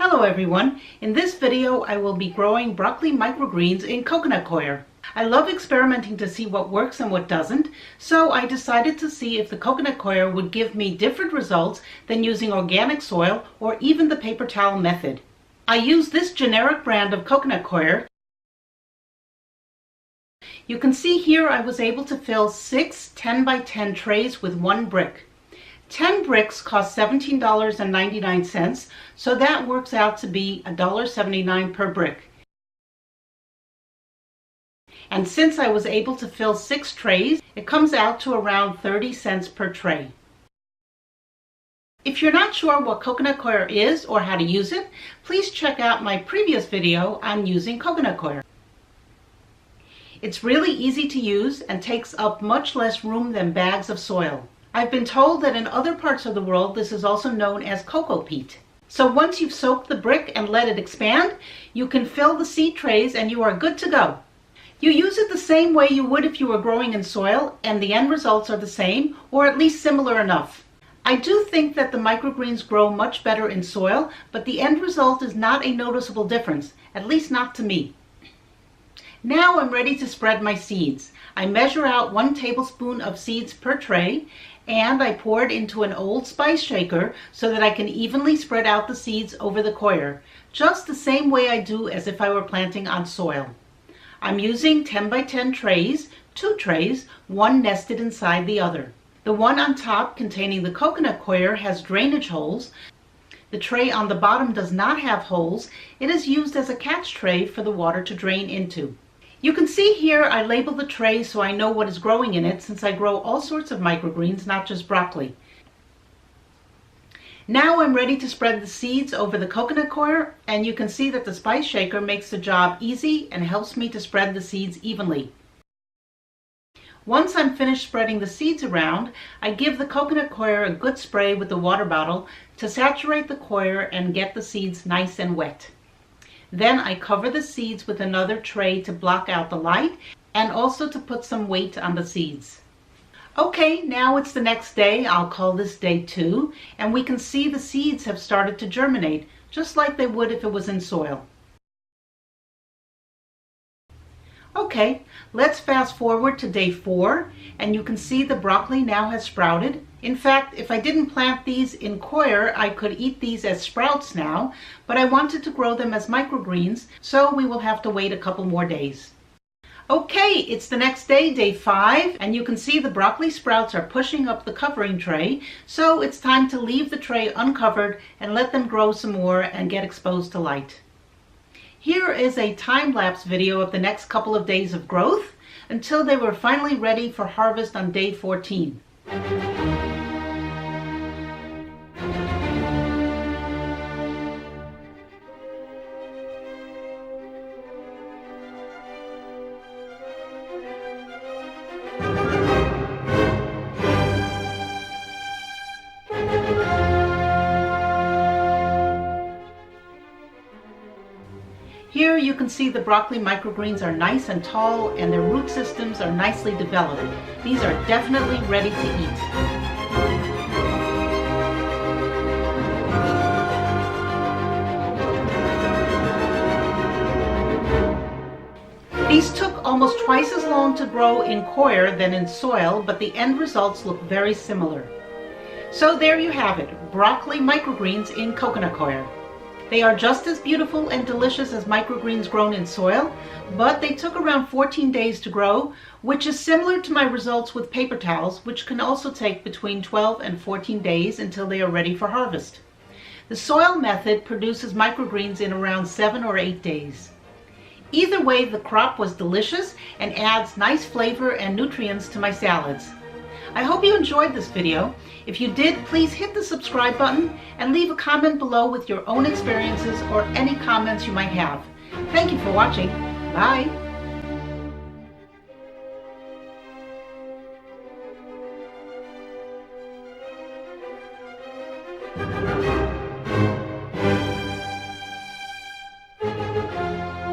Hello everyone. In this video I will be growing broccoli microgreens in coconut coir. I love experimenting to see what works and what doesn't, so I decided to see if the coconut coir would give me different results than using organic soil or even the paper towel method. I use this generic brand of coconut coir. You can see here I was able to fill 6 10 by 10 trays with 1 brick. 10 bricks cost $17.99, so that works out to be $1.79 per brick. And since I was able to fill 6 trays, it comes out to around 30 cents per tray. If you're not sure what coconut coir is or how to use it, please check out my previous video on using coconut coir. It's really easy to use and takes up much less room than bags of soil. I've been told that in other parts of the world this is also known as coco peat. So once you've soaked the brick and let it expand, you can fill the seed trays and you are good to go. You use it the same way you would if you were growing in soil, and the end results are the same, or at least similar enough. I do think that the microgreens grow much better in soil, but the end result is not a noticeable difference, at least not to me. Now I'm ready to spread my seeds. I measure out 1 tablespoon of seeds per tray, and I pour it into an old spice shaker so that I can evenly spread out the seeds over the coir, just the same way I do as if I were planting on soil. I'm using 10 by 10 trays, 2 trays, one nested inside the other. The one on top containing the coconut coir has drainage holes. The tray on the bottom does not have holes. It is used as a catch tray for the water to drain into. You can see here I label the tray so I know what is growing in it, since I grow all sorts of microgreens, not just broccoli. Now I'm ready to spread the seeds over the coconut coir, and you can see that the spice shaker makes the job easy and helps me to spread the seeds evenly. Once I'm finished spreading the seeds around, I give the coconut coir a good spray with the water bottle to saturate the coir and get the seeds nice and wet. Then I cover the seeds with another tray to block out the light and also to put some weight on the seeds. Okay, now it's the next day. I'll call this day 2, and we can see the seeds have started to germinate, just like they would if it was in soil. Okay, let's fast forward to day 4, and you can see the broccoli now has sprouted. In fact, if I didn't plant these in coir, I could eat these as sprouts now, but I wanted to grow them as microgreens, so we will have to wait a couple more days. Okay, it's the next day, day 5, and you can see the broccoli sprouts are pushing up the covering tray, so it's time to leave the tray uncovered and let them grow some more and get exposed to light. Here is a time-lapse video of the next couple of days of growth until they were finally ready for harvest on day 14. Here you can see the broccoli microgreens are nice and tall and their root systems are nicely developed. These are definitely ready to eat. These took almost twice as long to grow in coir than in soil, but the end results look very similar. So there you have it, broccoli microgreens in coconut coir. They are just as beautiful and delicious as microgreens grown in soil, but they took around 14 days to grow, which is similar to my results with paper towels, which can also take between 12 and 14 days until they are ready for harvest. The soil method produces microgreens in around 7 or 8 days. Either way, the crop was delicious and adds nice flavor and nutrients to my salads. I hope you enjoyed this video. If you did, please hit the subscribe button and leave a comment below with your own experiences or any comments you might have. Thank you for watching. Bye.